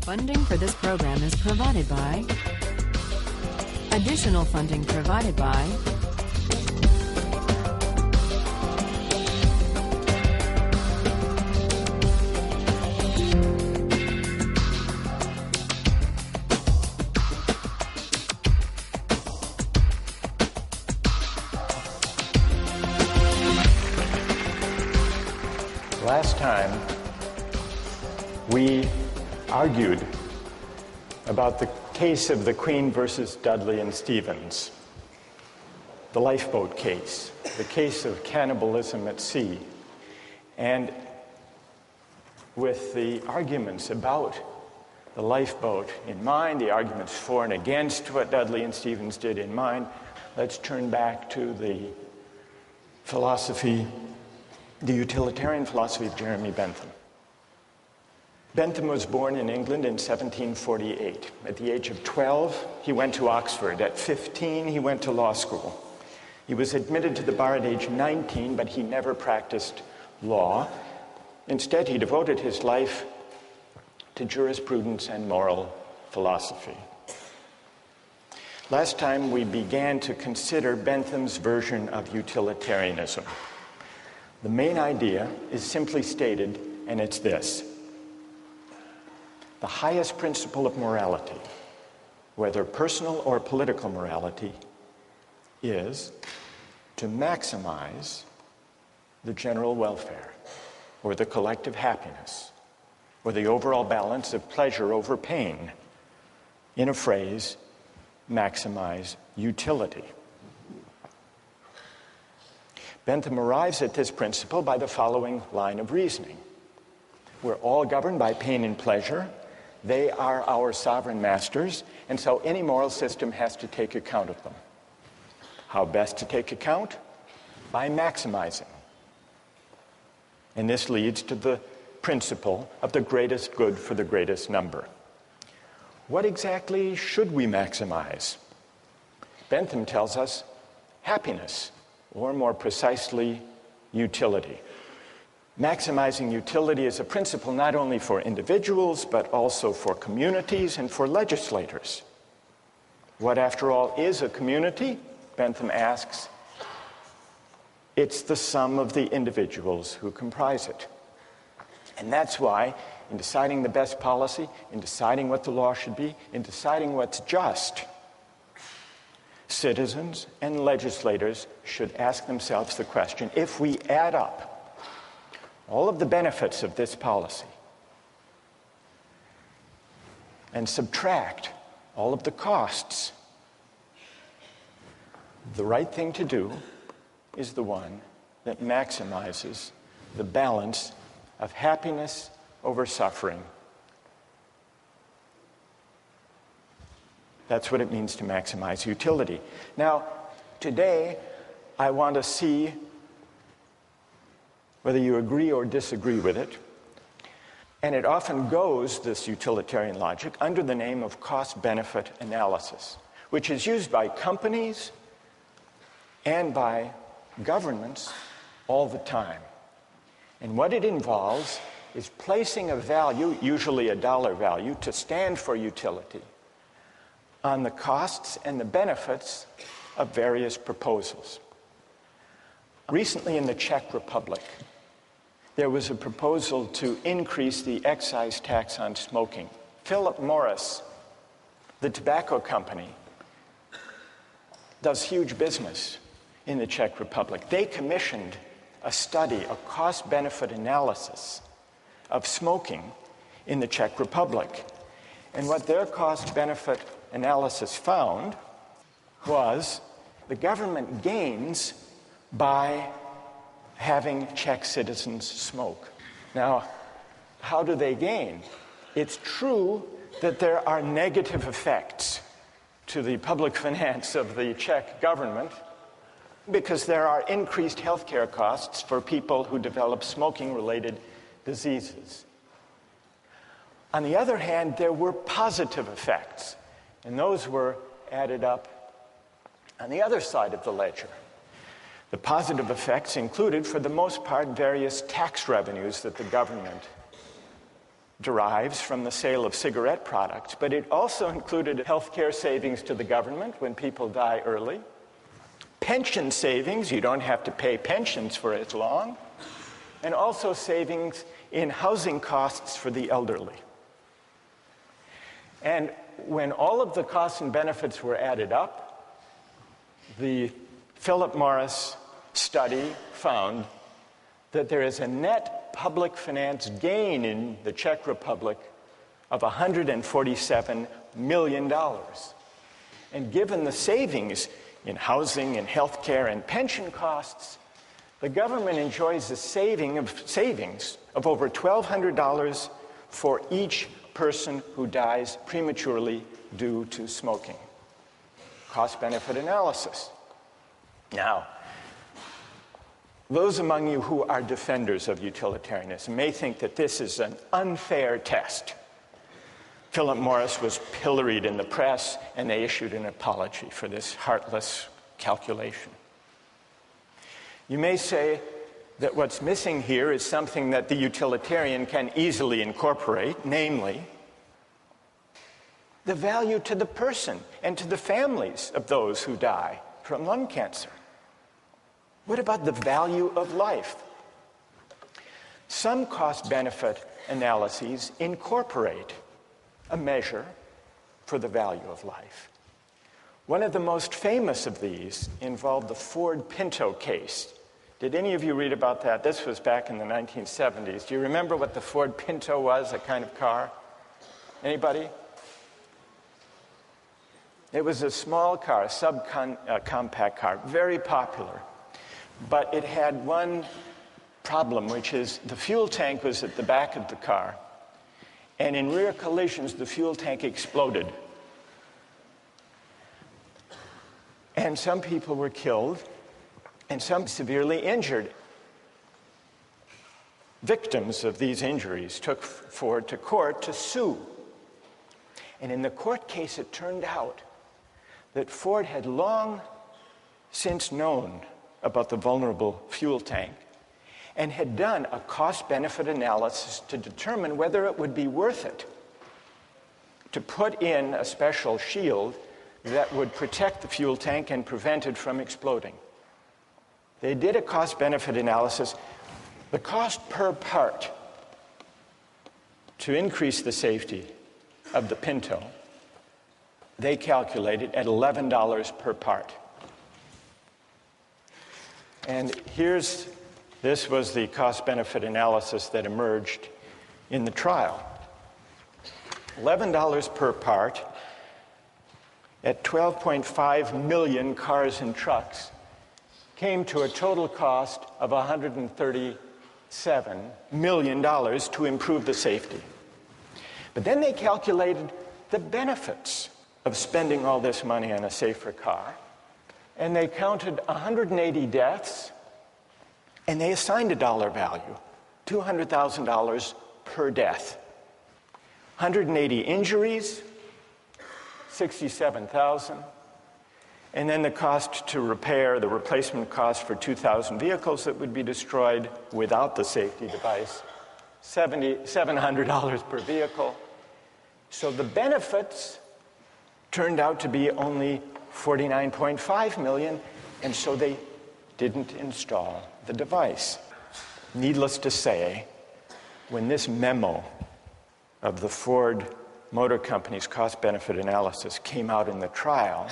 Funding for this program is provided by. Additional funding provided by. Last time, we argued about the case of the Queen versus Dudley and Stevens, the lifeboat case, the case of cannibalism at sea. And with the arguments about the lifeboat in mind, the arguments for and against what Dudley and Stevens did in mind, let's turn back to the philosophy, the utilitarian philosophy of Jeremy Bentham. Bentham was born in England in 1748. At the age of 12, he went to Oxford. At 15, he went to law school. He was admitted to the bar at age 19, but he never practiced law. Instead, he devoted his life to jurisprudence and moral philosophy. Last time, we began to consider Bentham's version of utilitarianism. The main idea is simply stated, and it's this. The highest principle of morality, whether personal or political morality, is to maximize the general welfare, or the collective happiness, or the overall balance of pleasure over pain. In a phrase, maximize utility. Bentham arrives at this principle by the following line of reasoning. We're all governed by pain and pleasure. They are our sovereign masters, and so any moral system has to take account of them. How best to take account? By maximizing. And this leads to the principle of the greatest good for the greatest number. What exactly should we maximize? Bentham tells us happiness, or more precisely, utility. Maximizing utility is a principle not only for individuals, but also for communities and for legislators. What, after all, is a community? Bentham asks. It's the sum of the individuals who comprise it. And that's why, in deciding the best policy, in deciding what the law should be, in deciding what's just, citizens and legislators should ask themselves the question, if we add up all of the benefits of this policy and subtract all of the costs, the right thing to do is the one that maximizes the balance of happiness over suffering. That's what it means to maximize utility. Now, today, I want to see whether you agree or disagree with it. And it often goes, this utilitarian logic, under the name of cost-benefit analysis, which is used by companies and by governments all the time. And what it involves is placing a value, usually a dollar value, to stand for utility, on the costs and the benefits of various proposals. Recently in the Czech Republic, there was a proposal to increase the excise tax on smoking. Philip Morris, the tobacco company, does huge business in the Czech Republic. They commissioned a study, a cost-benefit analysis of smoking in the Czech Republic. And what their cost-benefit analysis found was the government gains by having Czech citizens smoke. Now, how do they gain? It's true that there are negative effects to the public finance of the Czech government because there are increased healthcare costs for people who develop smoking-related diseases. On the other hand, there were positive effects, and those were added up on the other side of the ledger. The positive effects included, for the most part, various tax revenues that the government derives from the sale of cigarette products, but it also included healthcare savings to the government when people die early, pension savings, you don't have to pay pensions for as long, and also savings in housing costs for the elderly. And when all of the costs and benefits were added up, the Philip Morris study found that there is a net public finance gain in the Czech Republic of $147 million. And given the savings in housing and health care and pension costs, the government enjoys a savings of over $1,200 for each person who dies prematurely due to smoking. Cost-benefit analysis. Now, those among you who are defenders of utilitarianism may think that this is an unfair test. Philip Morris was pilloried in the press, and they issued an apology for this heartless calculation. You may say that what's missing here is something that the utilitarian can easily incorporate, namely, the value to the person and to the families of those who die from lung cancer. What about the value of life? Some cost-benefit analyses incorporate a measure for the value of life. One of the most famous of these involved the Ford Pinto case. Did any of you read about that? This was back in the 1970s. Do you remember what the Ford Pinto was, a kind of car? Anybody? It was a small car, a subcompact car, very popular. But it had one problem, which is the fuel tank was at the back of the car. And in rear collisions, the fuel tank exploded. And some people were killed, and some severely injured. Victims of these injuries took Ford to court to sue. And in the court case, it turned out that Ford had long since known about the vulnerable fuel tank and had done a cost-benefit analysis to determine whether it would be worth it to put in a special shield that would protect the fuel tank and prevent it from exploding. They did a cost-benefit analysis. The cost per part to increase the safety of the Pinto, they calculated at $11 per part. And this was the cost-benefit analysis that emerged in the trial. $11 per part at 12.5 million cars and trucks came to a total cost of $137 million to improve the safety. But then they calculated the benefits of spending all this money on a safer car. And they counted 180 deaths, and they assigned a dollar value, $200,000 per death. 180 injuries, $67,000. And then the cost to repair, the replacement cost for 2,000 vehicles that would be destroyed without the safety device, $700 per vehicle. So the benefits turned out to be only $49.5 million, and so they didn't install the device. Needless to say, when this memo of the Ford Motor Company's cost-benefit analysis came out in the trial,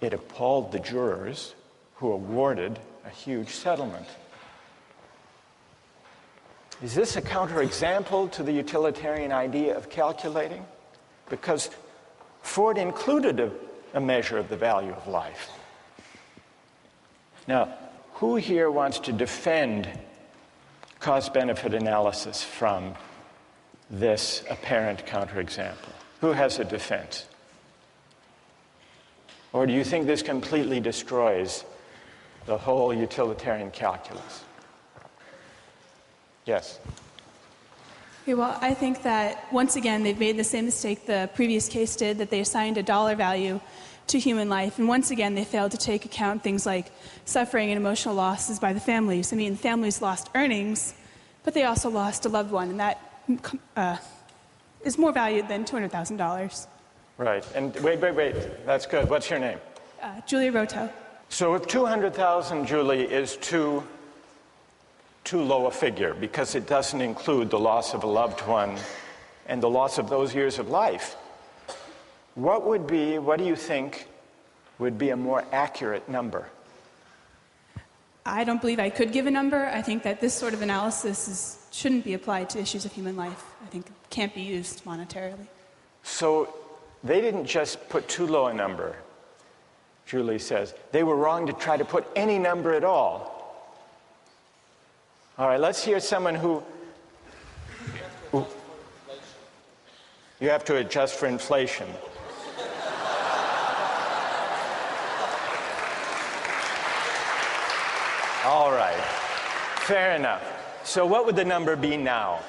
it appalled the jurors who awarded a huge settlement. Is this a counterexample to the utilitarian idea of calculating? Because Ford included a measure of the value of life. Now, who here wants to defend cost-benefit analysis from this apparent counterexample? Who has a defense? Or do you think this completely destroys the whole utilitarian calculus? Yes. Okay, well, I think that, once again, they've made the same mistake the previous case did, that they assigned a dollar value to human life. And once again, they failed to take account things like suffering and emotional losses by the families. I mean, families lost earnings, but they also lost a loved one, and that is more valued than $200,000. Right. And wait. That's good. What's your name? Julia Roto. So if 200,000, Julie, is too low a figure because it doesn't include the loss of a loved one and the loss of those years of life, what do you think would be a more accurate number? I don't believe I could give a number. I think that this sort of analysis shouldn't be applied to issues of human life. I think it can't be used monetarily. So they didn't just put too low a number, Julie says. They were wrong to try to put any number at all. All right, let's hear someone who you have to adjust for inflation. All right, fair enough. So what would the number be now?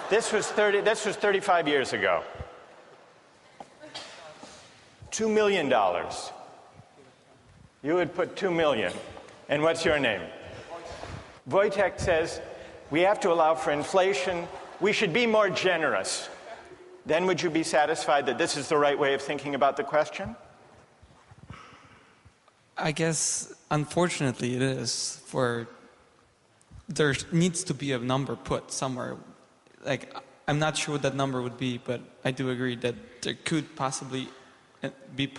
This was 35 years ago. $2 million. You would put $2 million. And what's your name? Wojtek says, we have to allow for inflation. We should be more generous. Then would you be satisfied that this is the right way of thinking about the question? I guess, unfortunately, it is. There needs to be a number put somewhere. Like, I'm not sure what that number would be, but I do agree that there could possibly be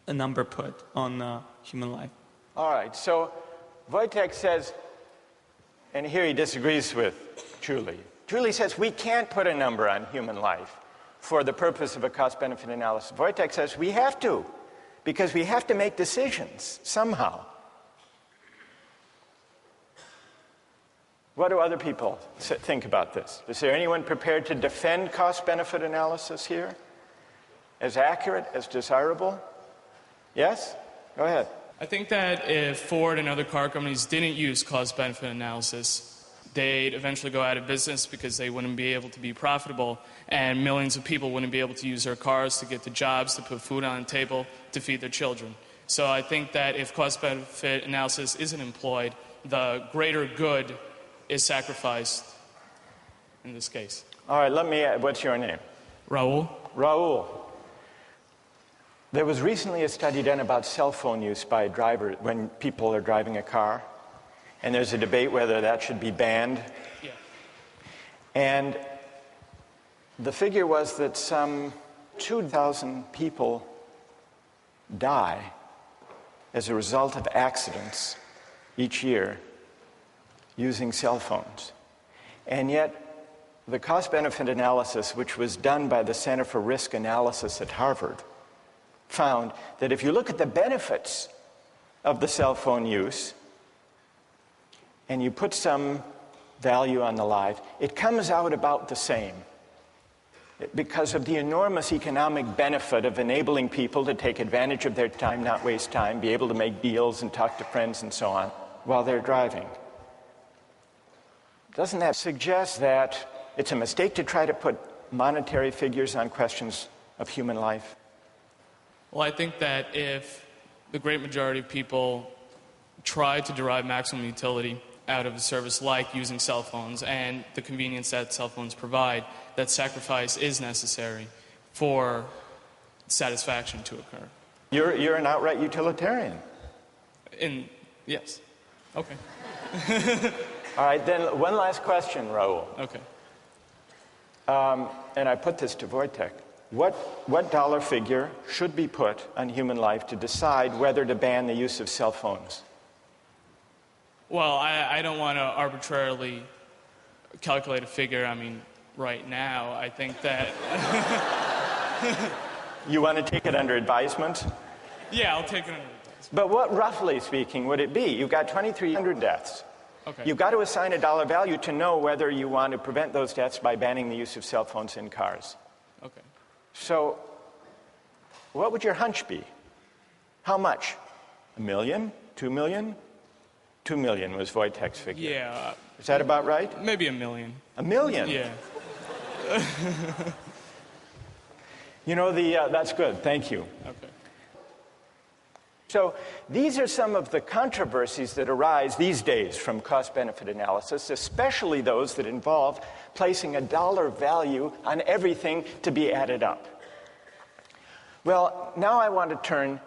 a number put on human life. All right, so Wojtek says, and here he disagrees with Julie. Julie says we can't put a number on human life for the purpose of a cost-benefit analysis. Wojtek says we have to, because we have to make decisions somehow. What do other people think about this? Is there anyone prepared to defend cost-benefit analysis here? As accurate, as desirable? Yes? Go ahead. I think that if Ford and other car companies didn't use cost-benefit analysis, they'd eventually go out of business because they wouldn't be able to be profitable, and millions of people wouldn't be able to use their cars to get to jobs, to put food on the table, to feed their children. So I think that if cost-benefit analysis isn't employed, the greater good is sacrificed in this case. All right, what's your name? Raul. Raul. There was recently a study done about cell phone use by drivers when people are driving a car, and there's a debate whether that should be banned. Yeah. And the figure was that some 2,000 people die as a result of accidents each year using cell phones. And yet, the cost-benefit analysis, which was done by the Center for Risk Analysis at Harvard, found that if you look at the benefits of the cell phone use and you put some value on the life, it comes out about the same because of the enormous economic benefit of enabling people to take advantage of their time, not waste time, be able to make deals and talk to friends and so on while they're driving. Doesn't that suggest that it's a mistake to try to put monetary figures on questions of human life? Well, I think that if the great majority of people try to derive maximum utility out of a service like using cell phones and the convenience that cell phones provide, that sacrifice is necessary for satisfaction to occur. You're an outright utilitarian. Yes. Okay. All right, then one last question, Raul. Okay. And I put this to Wojtek. What dollar figure should be put on human life to decide whether to ban the use of cell phones? Well, I don't want to arbitrarily calculate a figure. I mean, right now, I think that... You want to take it under advisement? Yeah, I'll take it under advisement. But what, roughly speaking, would it be? You've got 2,300 deaths. Okay. You've got to assign a dollar value to know whether you want to prevent those deaths by banning the use of cell phones in cars. Okay. So, what would your hunch be? How much? $1 million? $2 million? $2 million was Wojtek's figure. Yeah. Is that about right? Maybe $1 million. $1 million? Yeah. You know, that's good. Thank you. Okay. So these are some of the controversies that arise these days from cost-benefit analysis, especially those that involve placing a dollar value on everything to be added up. Well, now I want to turn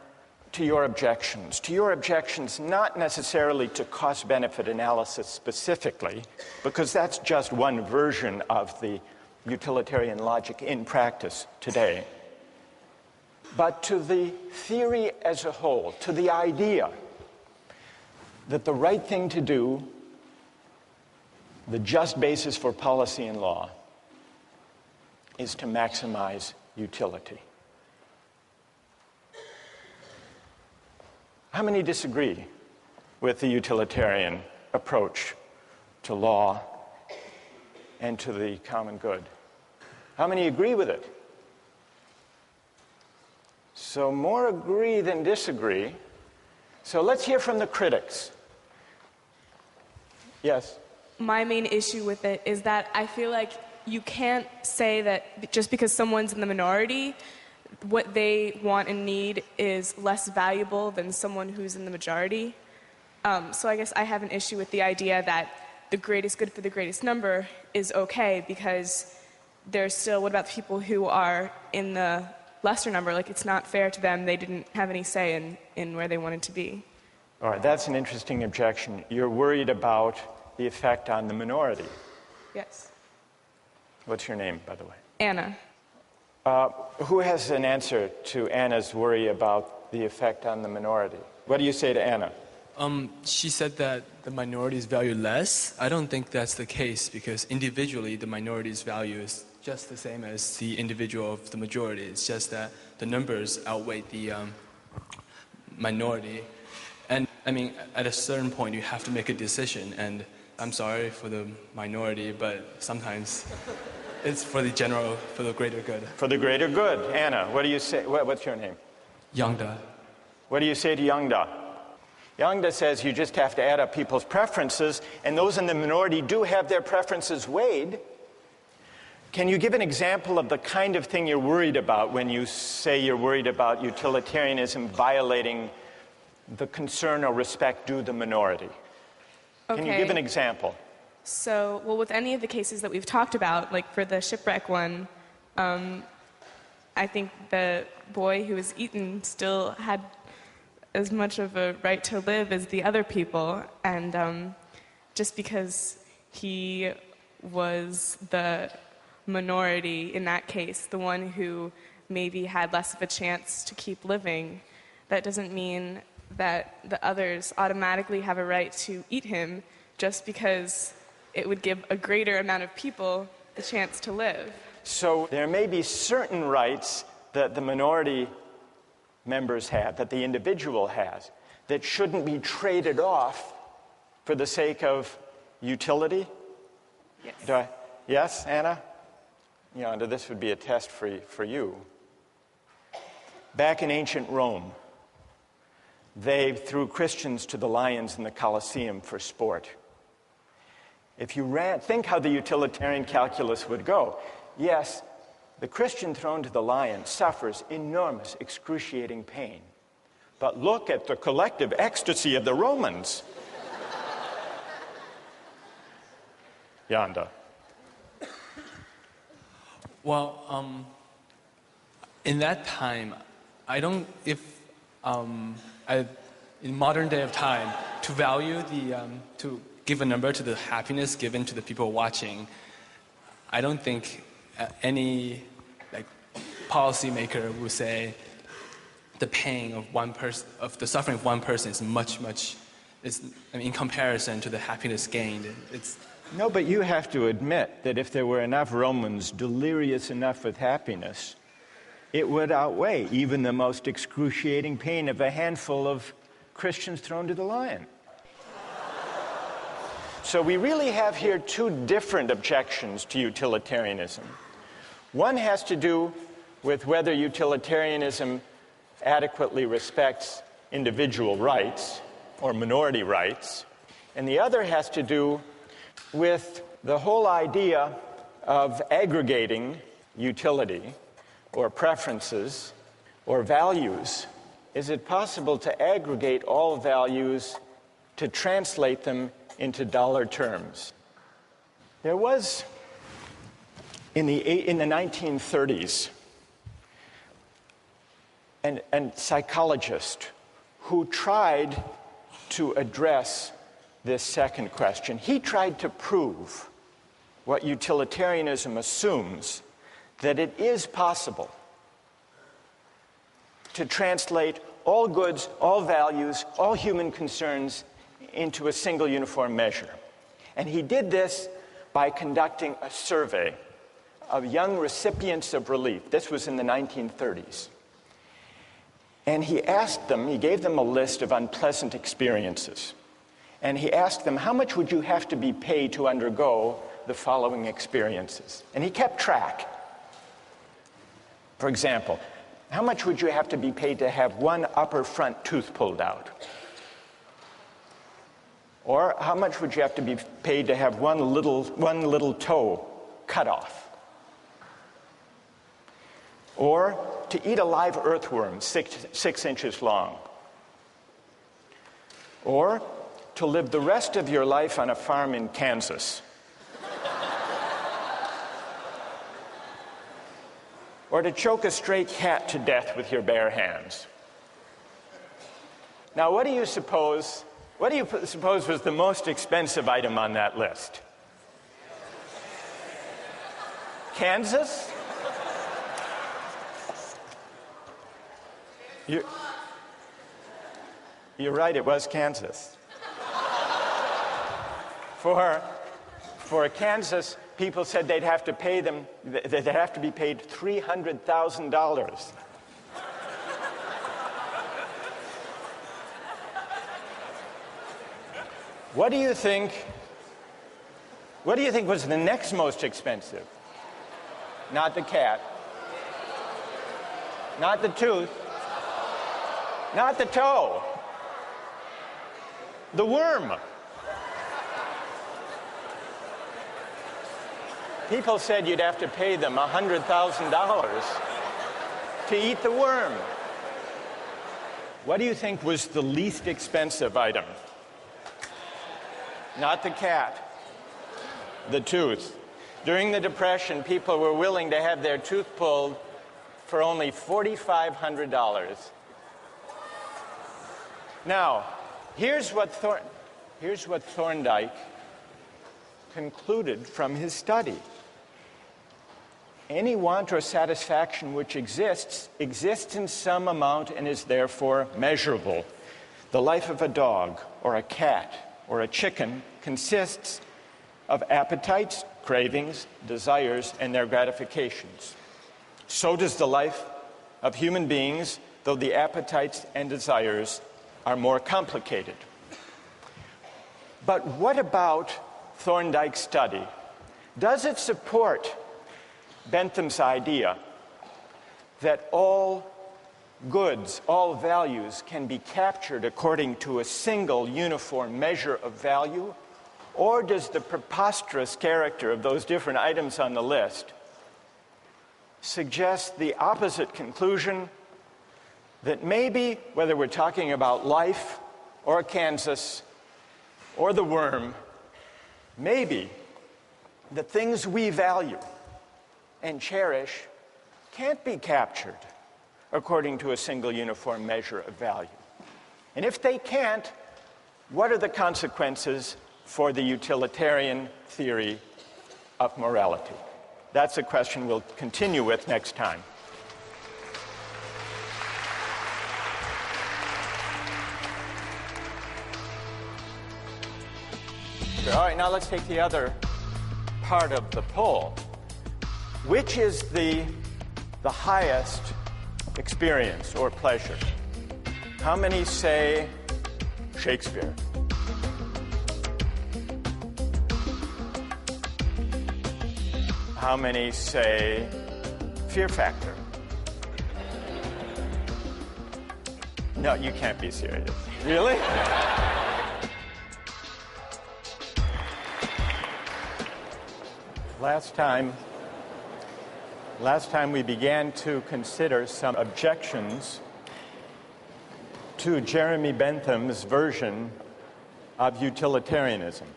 to your objections not necessarily to cost-benefit analysis specifically, because that's just one version of the utilitarian logic in practice today, but to the theory as a whole, to the idea that the right thing to do, the just basis for policy and law, is to maximize utility. How many disagree with the utilitarian approach to law and to the common good? How many agree with it? So more agree than disagree. So let's hear from the critics. Yes? My main issue with it is that I feel like you can't say that just because someone's in the minority, what they want and need is less valuable than someone who's in the majority. So I guess I have an issue with the idea that the greatest good for the greatest number is okay, because there's still, what about the people who are in the lesser number? Like, it's not fair to them. They didn't have any say in where they wanted to be. All right, that's an interesting objection. You're worried about the effect on the minority. Yes. What's your name, by the way? Anna. Who has an answer to Anna's worry about the effect on the minority? What do you say to Anna? She said that the minorities value less. I don't think that's the case, because individually the minority's value is just the same as the individual of the majority. It's just that the numbers outweigh the minority. And I mean, at a certain point you have to make a decision, and I'm sorry for the minority, but sometimes it's for the general, for the greater good. For the greater good. Anna, what do you say? What's your name? Yangda. What do you say to Yangda? Yangda says you just have to add up people's preferences, and those in the minority do have their preferences weighed. Can you give an example of the kind of thing you're worried about when you say you're worried about utilitarianism violating the concern or respect due the minority? Okay. Can you give an example? So, well, with any of the cases that we've talked about, like for the shipwreck one, I think the boy who was eaten still had as much of a right to live as the other people, and just because he was the minority in that case, the one who maybe had less of a chance to keep living, that doesn't mean that the others automatically have a right to eat him just because it would give a greater amount of people the chance to live. So there may be certain rights that the minority members have, that the individual has, that shouldn't be traded off for the sake of utility? Yes. Yes, Anna? Yonda, this would be a test for you. Back in ancient Rome, they threw Christians to the lions in the Colosseum for sport. If you think how the utilitarian calculus would go. Yes, the Christian thrown to the lion suffers enormous, excruciating pain. But look at the collective ecstasy of the Romans. Yonda. Well, in that time, I don't, in modern day of time, to value to give a number to the happiness given to the people watching, I don't think any policymaker would say the pain of one person, of the suffering of one person is much, in comparison to the happiness gained. No, but you have to admit that if there were enough Romans delirious enough with happiness, it would outweigh even the most excruciating pain of a handful of Christians thrown to the lion. So we really have here two different objections to utilitarianism. One has to do with whether utilitarianism adequately respects individual rights or minority rights, and the other has to do with the whole idea of aggregating utility or preferences or values is it possible to aggregate all values to translate them into dollar terms? There was, in the 1930s, a psychologist who tried to address this second question. He tried to prove what utilitarianism assumes, that it is possible to translate all goods, all values, all human concerns into a single uniform measure. And he did this by conducting a survey of young recipients of relief. This was in the 1930s. And he gave them a list of unpleasant experiences. And he asked them, how much would you have to be paid to undergo the following experiences? And he kept track. For example, how much would you have to be paid to have one upper front tooth pulled out? Or how much would you have to be paid to have one little toe cut off? Or to eat a live earthworm 6 inches long? Or to live the rest of your life on a farm in Kansas? Or to choke a stray cat to death with your bare hands? Now, what do you suppose was the most expensive item on that list? Kansas? You're right, it was Kansas. For Kansas, people said they'd have to be paid $300,000. What do you think was the next most expensive? Not the cat. Not the tooth. Not the toe. The worm. People said you'd have to pay them $100,000 to eat the worm. What do you think was the least expensive item? Not the cat. The tooth. During the Depression, people were willing to have their tooth pulled for only $4,500. Now, here's what Thorndike concluded from his study. Any want or satisfaction which exists in some amount and is therefore measurable. The life of a dog or a cat or a chicken consists of appetites, cravings, desires, and their gratifications. So does the life of human beings, though the appetites and desires are more complicated. But what about Thorndike's study? Does it support Bentham's idea that all goods, all values can be captured according to a single uniform measure of value? Or does the preposterous character of those different items on the list suggest the opposite conclusion, that maybe, whether we're talking about life or Kansas or the worm, maybe the things we value and cherish can't be captured according to a single uniform measure of value? And if they can't, what are the consequences for the utilitarian theory of morality? That's a question we'll continue with next time. All right, now let's take the other part of the poll. Which is the highest experience or pleasure? How many say Shakespeare? How many say Fear Factor? No, you can't be serious. Really? Last time we began to consider some objections to Jeremy Bentham's version of utilitarianism.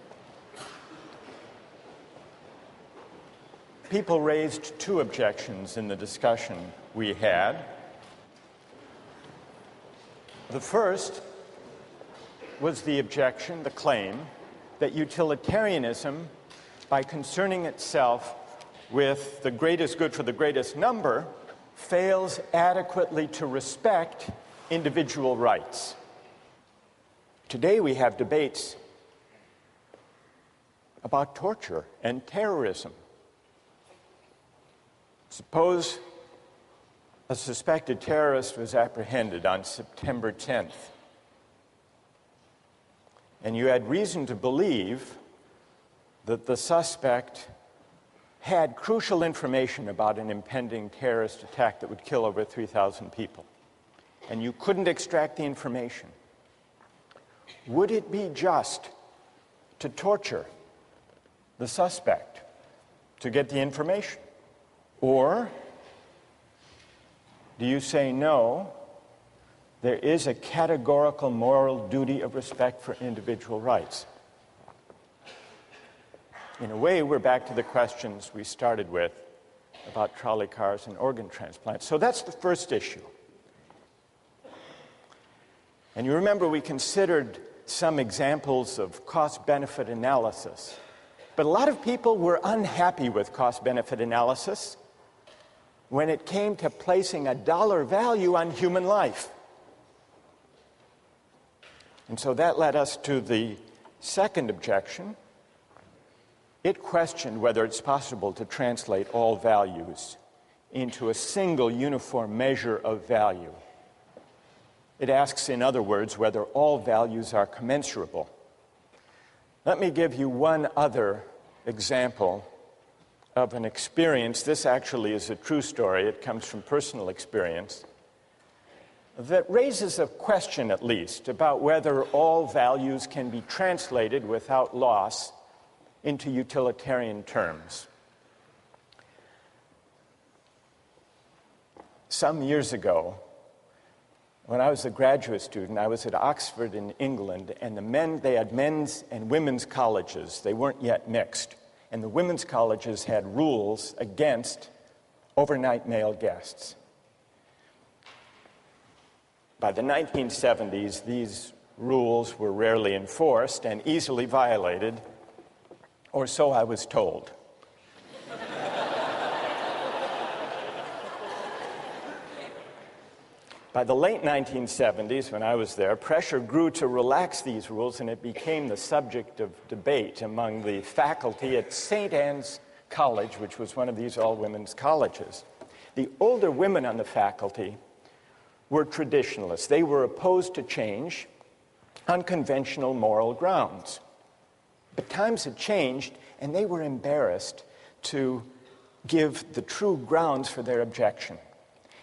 People raised two objections in the discussion we had. The first was the objection, the claim, that utilitarianism, by concerning itself with the greatest good for the greatest number, fails adequately to respect individual rights. Today we have debates about torture and terrorism. Suppose a suspected terrorist was apprehended on September 10th, and you had reason to believe that the suspect had crucial information about an impending terrorist attack that would kill over 3,000 people, and you couldn't extract the information. Would it be just to torture the suspect to get the information? Or do you say, no, there is a categorical moral duty of respect for individual rights? In a way, we're back to the questions we started with about trolley cars and organ transplants. So that's the first issue. And you remember we considered some examples of cost-benefit analysis. But a lot of people were unhappy with cost-benefit analysis when it came to placing a dollar value on human life. And so that led us to the second objection. It questioned whether it's possible to translate all values into a single uniform measure of value. It asks, in other words, whether all values are commensurable. Let me give you one other example of an experience. This actually is a true story. It comes from personal experience that raises a question, at least, about whether all values can be translated without loss into utilitarian terms. Some years ago, when I was a graduate student, I was at Oxford in England, and they had men's and women's colleges. They weren't yet mixed. And the women's colleges had rules against overnight male guests. By the 1970s, these rules were rarely enforced and easily violated, or so I was told. By the late 1970s, when I was there, pressure grew to relax these rules, and it became the subject of debate among the faculty at St. Anne's College, which was one of these all-women's colleges. The older women on the faculty were traditionalists. They were opposed to change on conventional moral grounds. But times had changed, and they were embarrassed to give the true grounds for their objection.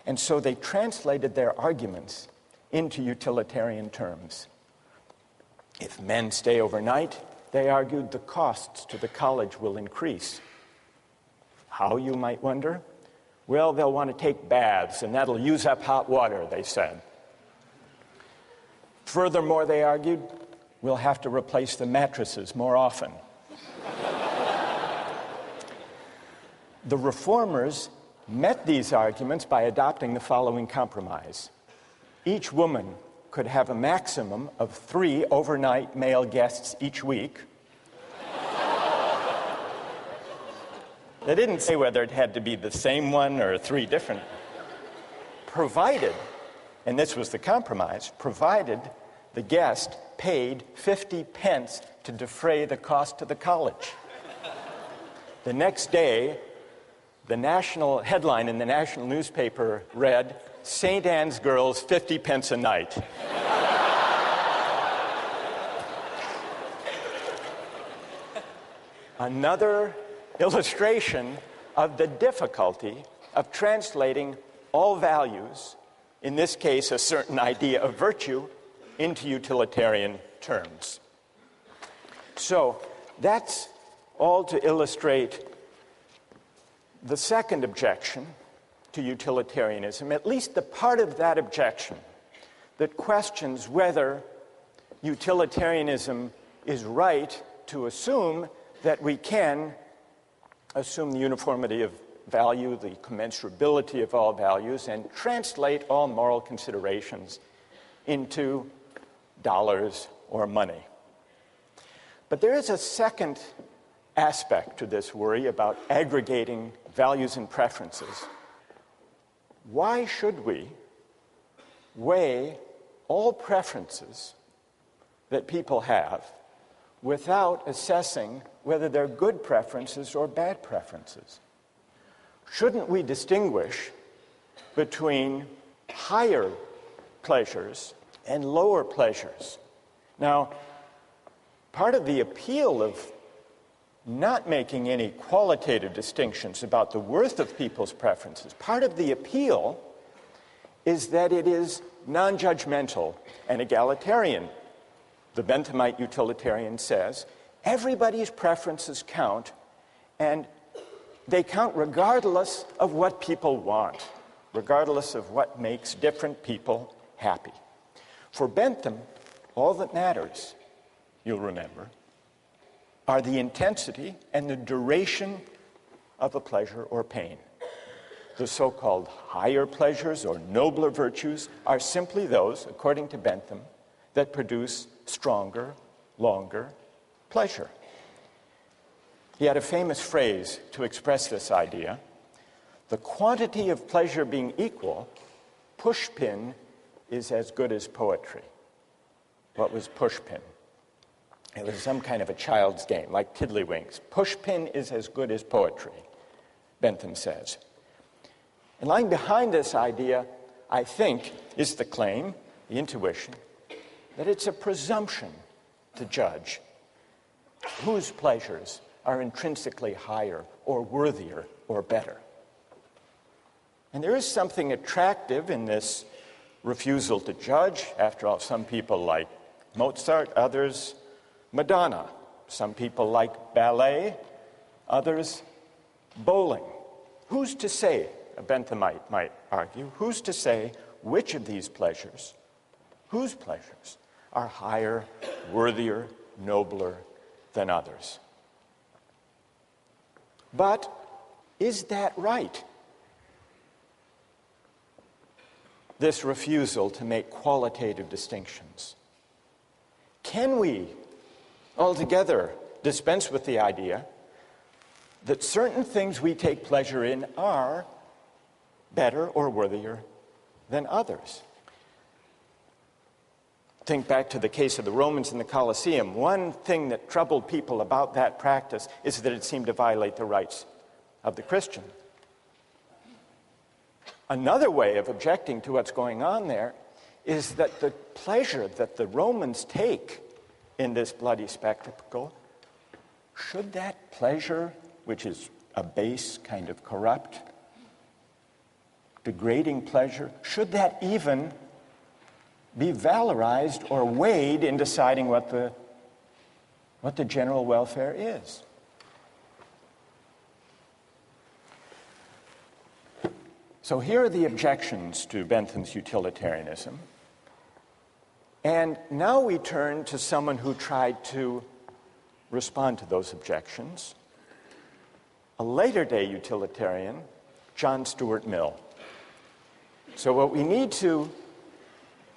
And so they translated their arguments into utilitarian terms. If men stay overnight, they argued, the costs to the college will increase. How, you might wonder? Well, they'll want to take baths, and that'll use up hot water, they said. Furthermore, they argued, we'll have to replace the mattresses more often. The reformers met these arguments by adopting the following compromise. Each woman could have a maximum of 3 overnight male guests each week. They didn't say whether it had to be the same one or 3 different, provided, and this was the compromise, provided the guest paid 50 pence to defray the cost to the college. The next day, the national headline in the national newspaper read, St. Anne's girls 50 pence a night. Another illustration of the difficulty of translating all values, in this case a certain idea of virtue, into utilitarian terms. So that's all to illustrate the second objection to utilitarianism, at least the part of that objection that questions whether utilitarianism is right to assume that we can assume the uniformity of value, the commensurability of all values, and translate all moral considerations into dollars or money. But there is a second aspect to this worry about aggregating values and preferences. Why should we weigh all preferences that people have without assessing whether they're good preferences or bad preferences? Shouldn't we distinguish between higher pleasures and lower pleasures? Now, part of the appeal of not making any qualitative distinctions about the worth of people's preferences, part of the appeal is that it is non-judgmental and egalitarian. The Benthamite utilitarian says, everybody's preferences count, and they count regardless of what people want, regardless of what makes different people happy. For Bentham, all that matters, you'll remember, are the intensity and the duration of a pleasure or pain. The so-called higher pleasures or nobler virtues are simply those, according to Bentham, that produce stronger, longer pleasure. He had a famous phrase to express this idea: the quantity of pleasure being equal, pushpin is as good as poetry. What was pushpin? It was some kind of a child's game, like tiddlywinks. Pushpin is as good as poetry, Bentham says. And lying behind this idea, I think, is the claim, the intuition, that it's a presumption to judge whose pleasures are intrinsically higher or worthier or better. And there is something attractive in this refusal to judge. After all, some people like Mozart, others Madonna. Some people like ballet, others bowling. Who's to say, a Benthamite might argue, who's to say which of these pleasures, whose pleasures, are higher, worthier, nobler than others? But is that right? This refusal to make qualitative distinctions. Can we altogether dispense with the idea that certain things we take pleasure in are better or worthier than others? Think back to the case of the Romans in the Colosseum. One thing that troubled people about that practice is that it seemed to violate the rights of the Christian. Another way of objecting to what's going on there is that the pleasure that the Romans take in this bloody spectacle, should that pleasure, which is a base, kind of corrupt, degrading pleasure, should that even be valorized or weighed in deciding what the general welfare is? So here are the objections to Bentham's utilitarianism. And now we turn to someone who tried to respond to those objections, a later-day utilitarian, John Stuart Mill. So what we need to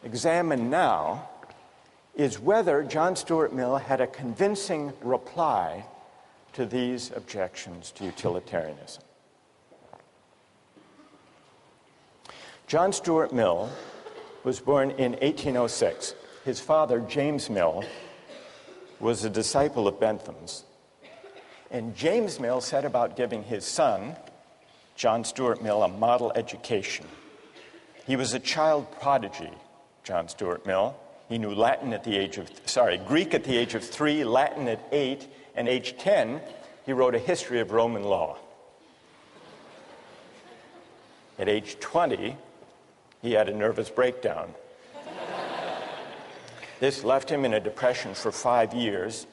examine now is whether John Stuart Mill had a convincing reply to these objections to utilitarianism. John Stuart Mill was born in 1806. His father, James Mill, was a disciple of Bentham's. And James Mill set about giving his son, John Stuart Mill, a model education. He was a child prodigy, John Stuart Mill. He knew Greek at the age of 3, Latin at 8, and age 10, he wrote a history of Roman law. At age 20, he had a nervous breakdown. This left him in a depression for 5 years.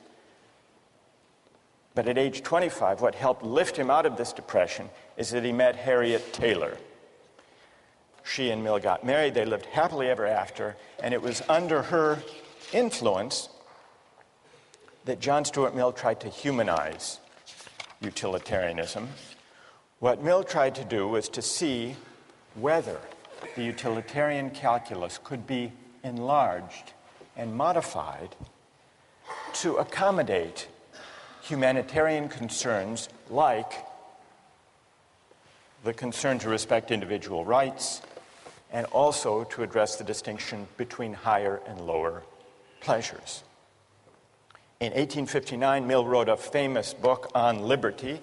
But at age 25, what helped lift him out of this depression is that he met Harriet Taylor. she and Mill got married. They lived happily ever after, and it was under her influence that John Stuart Mill tried to humanize utilitarianism. What Mill tried to do was to see whether the utilitarian calculus could be enlarged and modified to accommodate humanitarian concerns like the concern to respect individual rights, and also to address the distinction between higher and lower pleasures. In 1859, Mill wrote a famous book on liberty,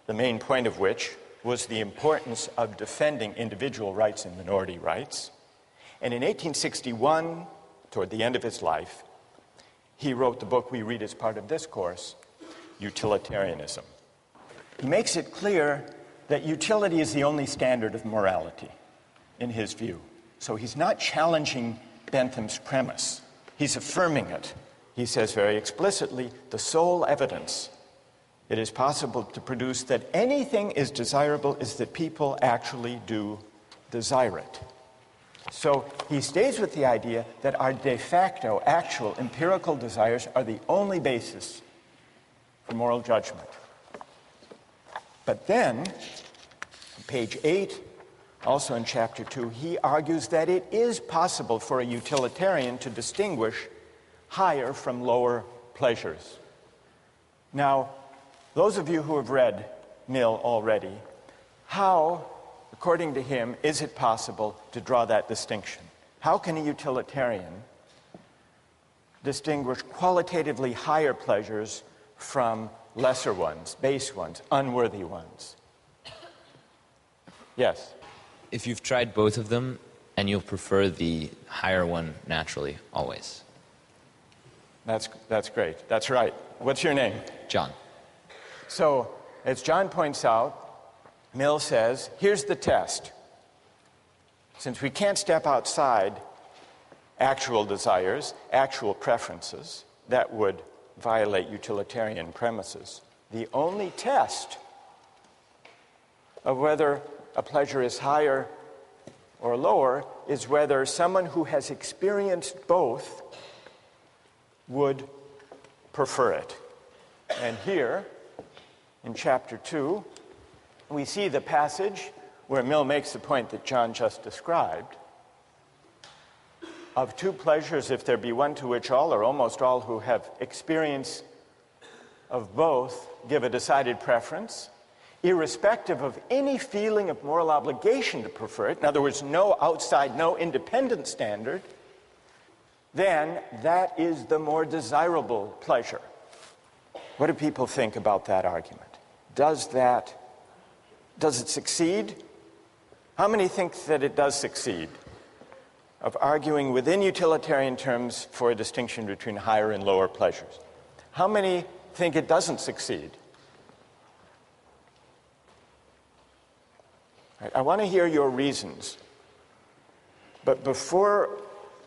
the main point of which was the importance of defending individual rights and minority rights. And in 1861, toward the end of his life, he wrote the book we read as part of this course, Utilitarianism. He makes it clear that utility is the only standard of morality, in his view. So he's not challenging Bentham's premise. He's affirming it. He says very explicitly, the sole evidence it is possible to produce that anything is desirable is that people actually do desire it. So he stays with the idea that our de facto, actual, empirical desires are the only basis for moral judgment. But then, on page 8, also in chapter 2, he argues that it is possible for a utilitarian to distinguish higher from lower pleasures. Now, those of you who have read Mill already, how, according to him, is it possible to draw that distinction? How can a utilitarian distinguish qualitatively higher pleasures from lesser ones, base ones, unworthy ones? Yes? If you've tried both of them, and you'll prefer the higher one naturally, always. That's great. That's right. What's your name? John. So, as John points out, Mill says, here's the test. Since we can't step outside actual desires, actual preferences, that would violate utilitarian premises, the only test of whether a pleasure is higher or lower is whether someone who has experienced both would prefer it. And here, in chapter 2, we see the passage where Mill makes the point that John just described. Of two pleasures, if there be one to which all or almost all who have experience of both give a decided preference, irrespective of any feeling of moral obligation to prefer it, in other words, no outside, no independent standard, then that is the more desirable pleasure. What do people think about that argument? Does it succeed? How many think that it does succeed? Of arguing within utilitarian terms for a distinction between higher and lower pleasures. How many think it doesn't succeed? Right, I want to hear your reasons. But before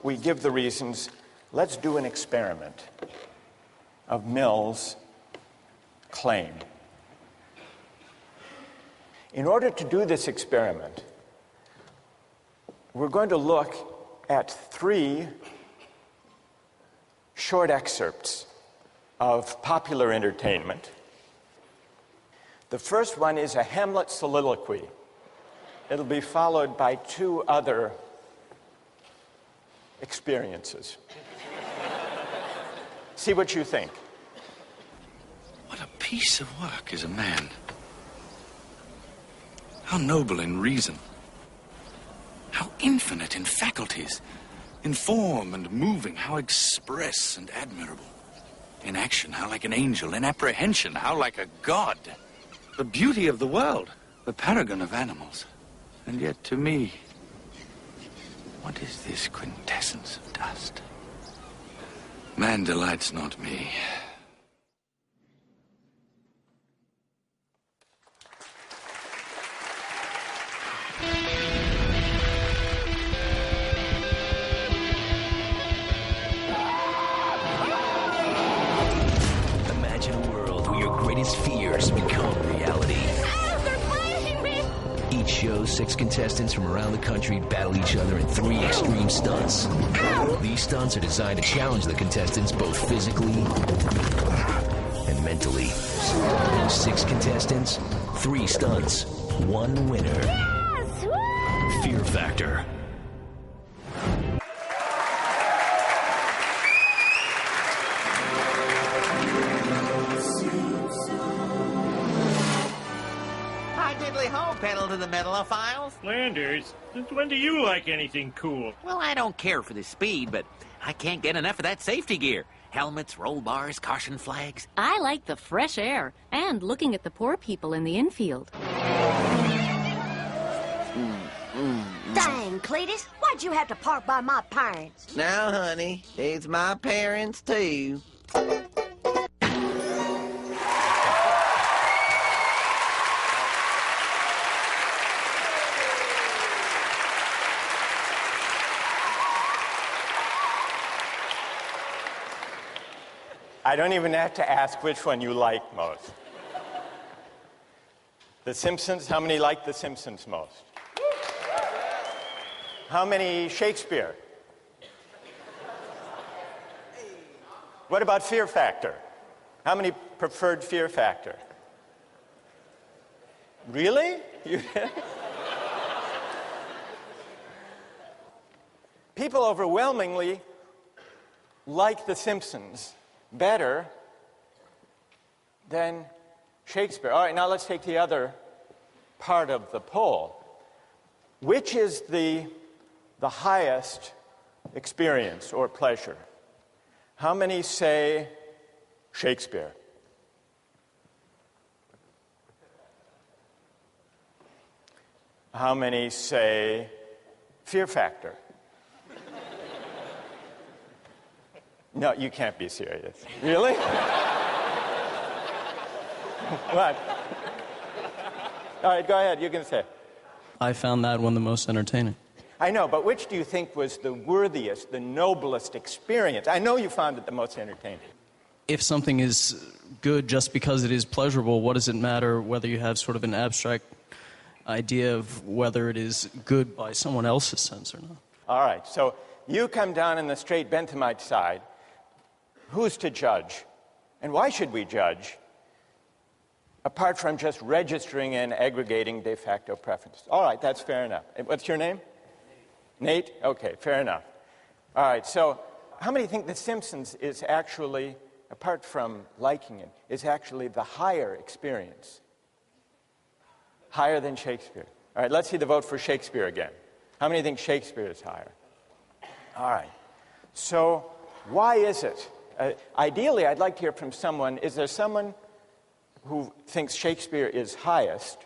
we give the reasons, let's do an experiment of Mill's claim. In order to do this experiment, we're going to look at 3 short excerpts of popular entertainment. The first one is a Hamlet soliloquy. It'll be followed by 2 other experiences. See what you think. What a piece of work is a man. How noble in reason. How infinite in faculties. In form and moving, how express and admirable. In action, how like an angel. In apprehension, how like a god. The beauty of the world, the paragon of animals. And yet to me, what is this quintessence of dust? Man delights not me. Imagine a world where your greatest fears become reality. Oh, they're fighting me! Each show, 6 contestants from around the country battle each other in 3 extreme stunts. These stunts are designed to challenge the contestants both physically and mentally. 6 contestants, 3 stunts, 1 winner. Fear Factor. Pedal to the metalophiles. Landers, since when do you like anything cool? Well, I don't care for the speed, but I can't get enough of that safety gear. Helmets, roll bars, caution flags. I like the fresh air and looking at the poor people in the infield. Dang, Cletus, why'd you have to park by my parents? Now, honey, it's my parents, too. I don't even have to ask which one you like most. The Simpsons, how many like The Simpsons most? How many Shakespeare? What about Fear Factor? How many preferred Fear Factor? Really? People overwhelmingly like The Simpsons better than Shakespeare. All right, now let's take the other part of the poll. Which is the highest experience or pleasure? How many say Shakespeare? How many say Fear Factor? No, you can't be serious. Really? What? All right, go ahead. You can say. I found that one the most entertaining. I know, but which do you think was the worthiest, the noblest experience? I know you found it the most entertaining. If something is good just because it is pleasurable, what does it matter whether you have sort of an abstract idea of whether it is good by someone else's sense or not? All right, so you come down in the straight Benthamite side. Who's to judge? And why should we judge? Apart from just registering and aggregating de facto preferences. All right, that's fair enough. What's your name? Nate? Okay, fair enough. All right, so how many think The Simpsons is actually, apart from liking it, is actually the higher experience? Higher than Shakespeare. All right, let's see the vote for Shakespeare again. How many think Shakespeare is higher? All right, so why is it? Ideally, I'd like to hear from someone. Is there someone who thinks Shakespeare is highest,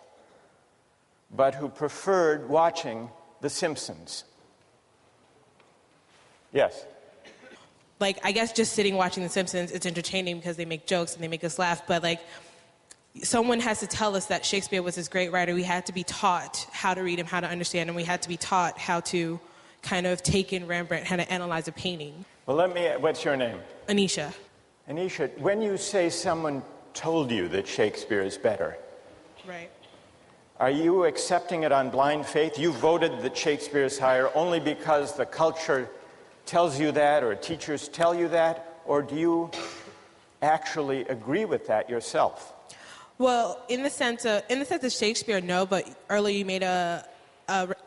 but who preferred watching The Simpsons? Yes. Like, I guess just sitting watching The Simpsons, it's entertaining because they make jokes and they make us laugh, but like, someone has to tell us that Shakespeare was this great writer. We had to be taught how to read him, how to understand him. We had to be taught how to kind of take in Rembrandt, how to analyze a painting. Well, what's your name? Anisha. Anisha, when you say someone told you that Shakespeare is better, right, are you accepting it on blind faith? You voted that Shakespeare is higher only because the culture tells you that or teachers tell you that, or do you actually agree with that yourself? Well, in the sense of Shakespeare, no, but earlier you made an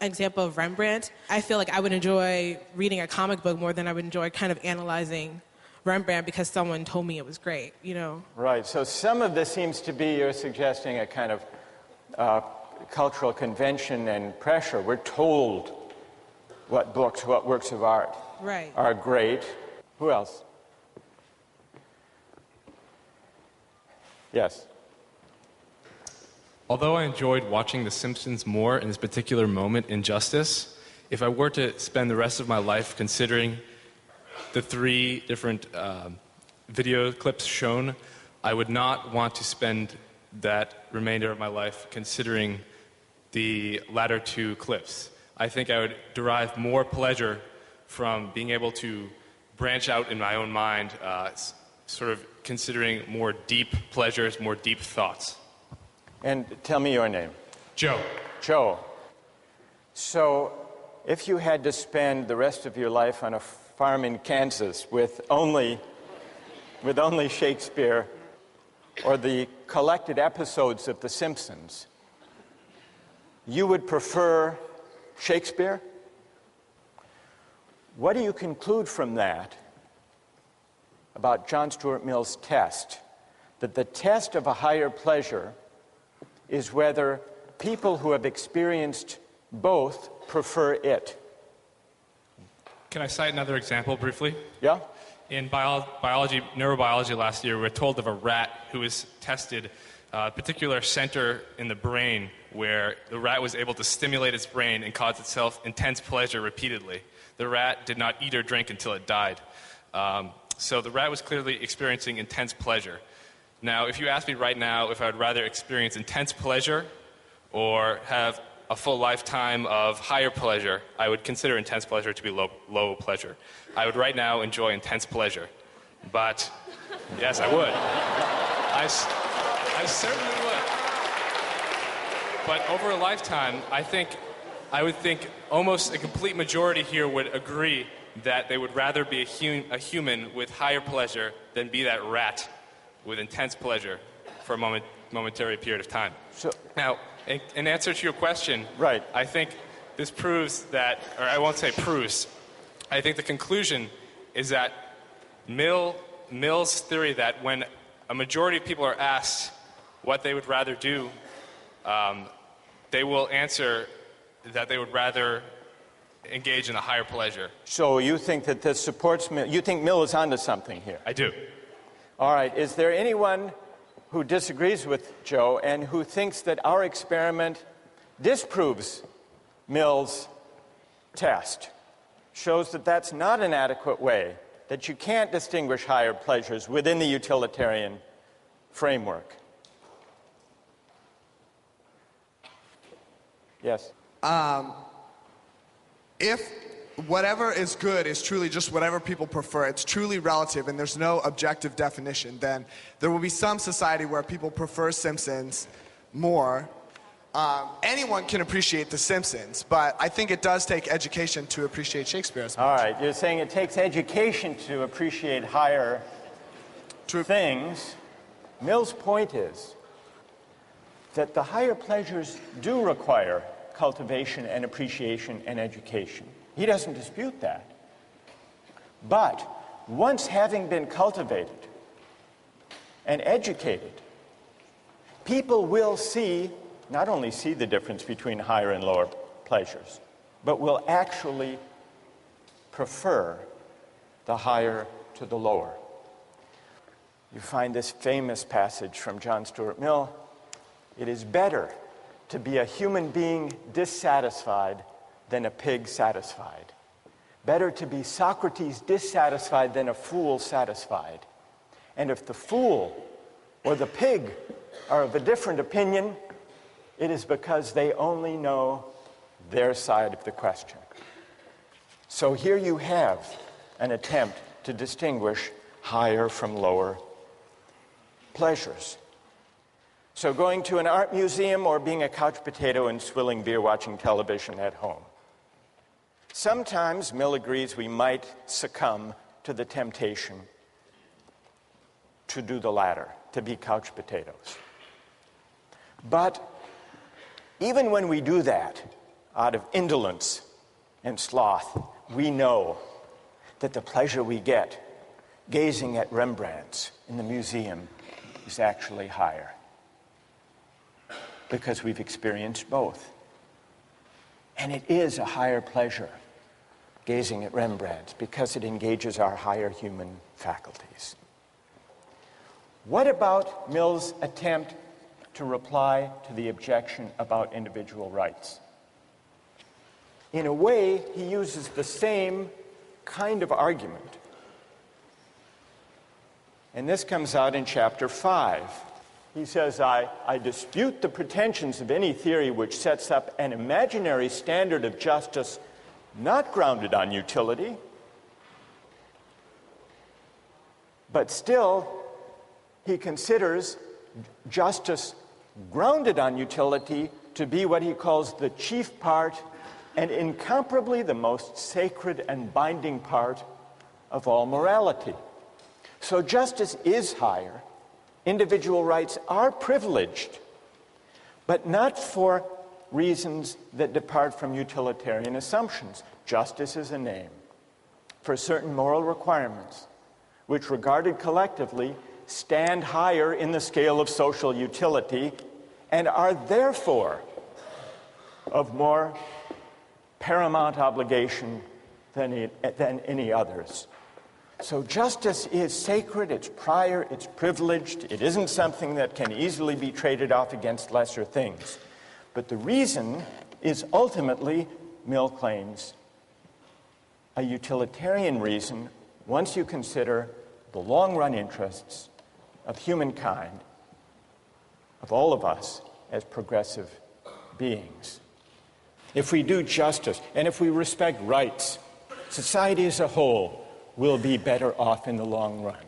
example of Rembrandt. I feel like I would enjoy reading a comic book more than I would enjoy kind of analyzing Rembrandt because someone told me it was great, you know? Right, so some of this seems to be, you're suggesting, a kind of cultural convention and pressure. We're told what books, what works of art are great. Who else? Yes. Although I enjoyed watching The Simpsons more in this particular moment in Justice, if I were to spend the rest of my life considering the 3 different video clips shown, I would not want to spend that remainder of my life considering the latter 2 clips. I think I would derive more pleasure from being able to branch out in my own mind, sort of considering more deep pleasures, more deep thoughts. And tell me your name. Joe. Joe. So, if you had to spend the rest of your life on a farm in Kansas with only Shakespeare or the collected episodes of The Simpsons, you would prefer Shakespeare? What do you conclude from that about John Stuart Mill's test? That the test of a higher pleasure is whether people who have experienced both prefer it. Can I cite another example briefly? Yeah? In neurobiology last year, we were told of a rat who was tested a particular center in the brain where the rat was able to stimulate its brain and cause itself intense pleasure repeatedly. The rat did not eat or drink until it died. So the rat was clearly experiencing intense pleasure. Now, if you ask me right now if I would rather experience intense pleasure or have a full lifetime of higher pleasure, I would consider intense pleasure to be low pleasure. I would right now enjoy intense pleasure. But, yes, I would. I certainly would. But over a lifetime, I would think almost a complete majority here would agree that they would rather be a human with higher pleasure than be that rat with intense pleasure for a momentary period of time. So, now, in answer to your question, right. I think this proves that, or I won't say proves, I think the conclusion is that Mill's theory that when a majority of people are asked what they would rather do, they will answer that they would rather engage in a higher pleasure. So you think that this supports Mill? You think Mill is onto something here? I do. All right. Is there anyone who disagrees with Joe and who thinks that our experiment disproves Mill's test, shows that that's not an adequate way, that you can't distinguish higher pleasures within the utilitarian framework? Yes. If whatever is good is truly just whatever people prefer, it's truly relative and there's no objective definition, then there will be some society where people prefer Simpsons more. Anyone can appreciate The Simpsons, but I think it does take education to appreciate Shakespeare as much. All right, you're saying it takes education to appreciate higher things. Mill's point is that the higher pleasures do require cultivation and appreciation and education. He doesn't dispute that. But once having been cultivated and educated, people will not only see the difference between higher and lower pleasures, but will actually prefer the higher to the lower. You find this famous passage from John Stuart Mill: "It is better to be a human being dissatisfied than a pig satisfied. Better to be Socrates dissatisfied than a fool satisfied. And if the fool or the pig are of a different opinion, it is because they only know their side of the question." So here you have an attempt to distinguish higher from lower pleasures. So going to an art museum or being a couch potato and swilling beer watching television at home. Sometimes, Mill agrees, we might succumb to the temptation to do the latter, to be couch potatoes. But even when we do that, out of indolence and sloth, we know that the pleasure we get gazing at Rembrandts in the museum is actually higher, because we've experienced both. And it is a higher pleasure gazing at Rembrandts because it engages our higher human faculties. What about Mill's attempt to reply to the objection about individual rights? In a way, he uses the same kind of argument. And this comes out in chapter 5. He says, I dispute the pretensions of any theory which sets up an imaginary standard of justice not grounded on utility, but still he considers justice grounded on utility to be what he calls the chief part and incomparably the most sacred and binding part of all morality. So justice is higher. Individual rights are privileged, but not for reasons that depart from utilitarian assumptions. Justice is a name for certain moral requirements, which regarded collectively stand higher in the scale of social utility and are therefore of more paramount obligation than any others. So justice is sacred, it's prior, it's privileged. It isn't something that can easily be traded off against lesser things. But the reason is ultimately, Mill claims, a utilitarian reason once you consider the long-run interests of humankind, of all of us as progressive beings. If we do justice and if we respect rights, society as a whole will be better off in the long run.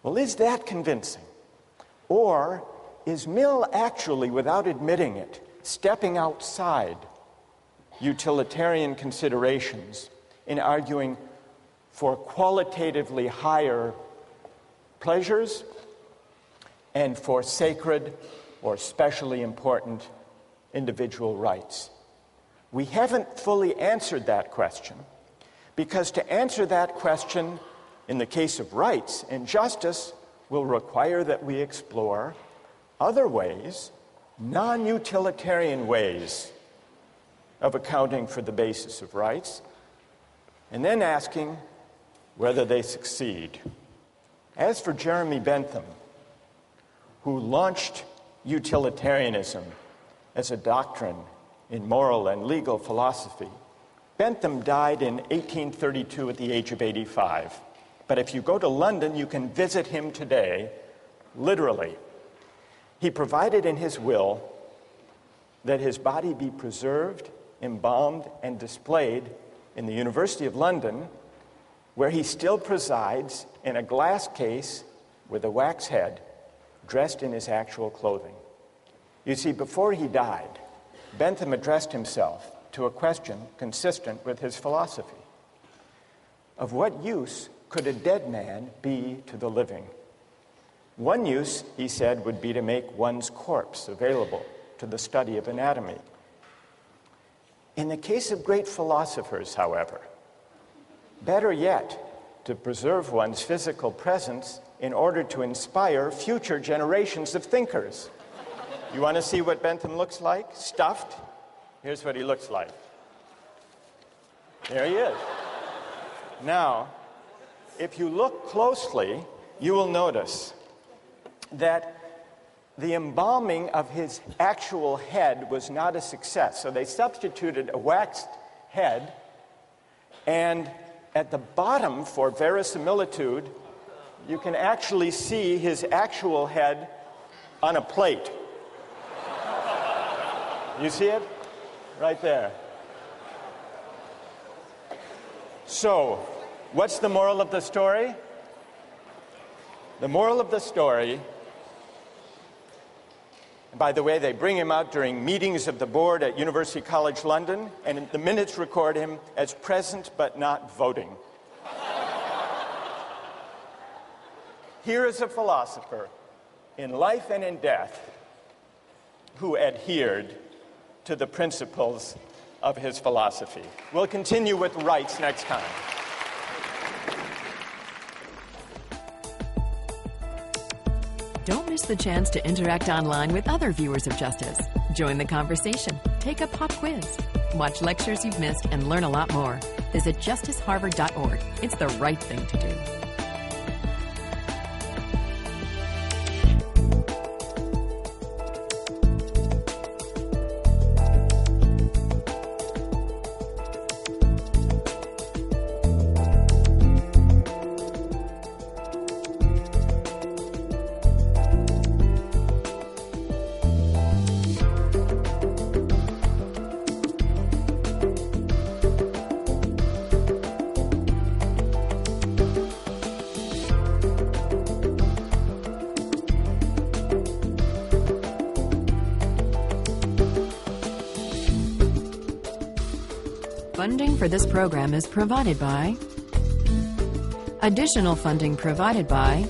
Well, is that convincing? Or is Mill actually, without admitting it, stepping outside utilitarian considerations in arguing for qualitatively higher pleasures and for sacred or specially important individual rights? We haven't fully answered that question, because to answer that question in the case of rights and justice will require that we explore other ways, non-utilitarian ways of accounting for the basis of rights, and then asking whether they succeed. As for Jeremy Bentham, who launched utilitarianism as a doctrine in moral and legal philosophy, Bentham died in 1832 at the age of 85. But if you go to London, you can visit him today, literally. He provided in his will that his body be preserved, embalmed, and displayed in the University of London, where he still presides in a glass case with a wax head, dressed in his actual clothing. You see, before he died, Bentham addressed himself to a question consistent with his philosophy. Of what use could a dead man be to the living? One use, he said, would be to make one's corpse available to the study of anatomy. In the case of great philosophers, however, better yet, to preserve one's physical presence in order to inspire future generations of thinkers. You want to see what Bentham looks like? Stuffed? Here's what he looks like. There he is. Now, if you look closely, you will notice that the embalming of his actual head was not a success. So they substituted a waxed head, and at the bottom, for verisimilitude, you can actually see his actual head on a plate. You see it? Right there. So, what's the moral of the story? The moral of the story, and by the way, they bring him out during meetings of the board at University College London, and the minutes record him as present but not voting. Here is a philosopher in life and in death who adhered to the principles of his philosophy. We'll continue with rights next time. Don't miss the chance to interact online with other viewers of Justice. Join the conversation, take a pop quiz, watch lectures you've missed, and learn a lot more. Visit justiceharvard.org. It's the right thing to do. Funding for this program is provided by... Additional funding provided by